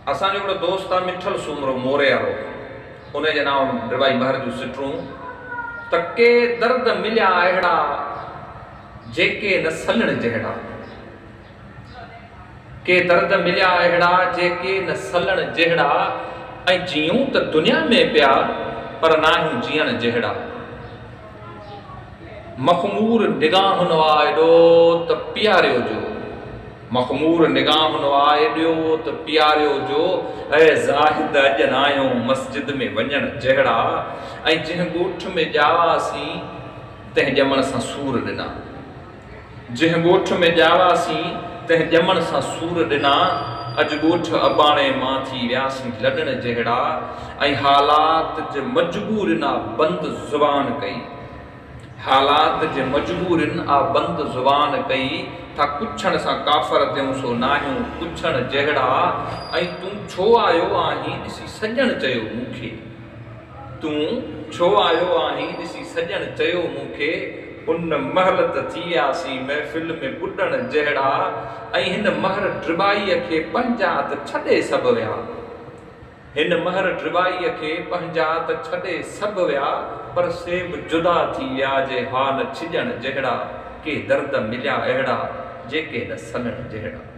असांजो हिकिड़ो दोस्त आहे मिठल सूमरो मोरे वारो, उनजे नाम ड्रबाई महर जूं सिटरूं त के दर्द मिलिया अहिड़ा जेके न सलण जहिड़ा, के दर्द मिलिया अहिड़ा जेके न सलण जहिड़ा, ऐं जियूं त दुनिया में पिया पर नाहियूं जीअण जहिड़ा। मखमूर निगाहुनि वां एॾो त पियारियो जो, मखमूर निगाहुनि वां एॾो त पियारियो जो, ऐं ज़ाहिद अॼु न आहियूं मस्जिद में वञण जहिड़ा, ऐं जंहिं ॻोठ में ॼावासीं तंहिं ॼमण सां सूर ॾिना, जंहिं ॻोठ में ॼावासीं तंहिं ॼमण सां सूर ॾिना, अॼु ॻोठ अबाणे मां थी वियासीं लॾण जहिड़ा, ऐं हालात जे मजबूरिन आ बंदि ज़ुबान कई, हालात जे मजबूरिन आ बंदि ज़ुबान कई, था कुछण सां काफ़र थियूं सो नाहियूं कुछण जहिड़ा, ऐं तूं छो आयो आहीं ॾिसी सॼण चयो मूंखे, तूं छो आयो आहीं ॾिसी सॼण चयो मूंखे, उन महल त थी वियासीं महफ़िल में ॿुॾण जहिड़ा, ऐं हिन महर ड्रिबाईअ खे पंहिंजा त छॾे सभु विया, हिन महर ड्रिबाईअ खे पंहिंजा त छॾे सभु विया, पर से बि जुदा थी विया जे हा न छिॼण जहिड़ा, के दर्द मिलिया अहिड़ा जेके न सलण जहिड़ा।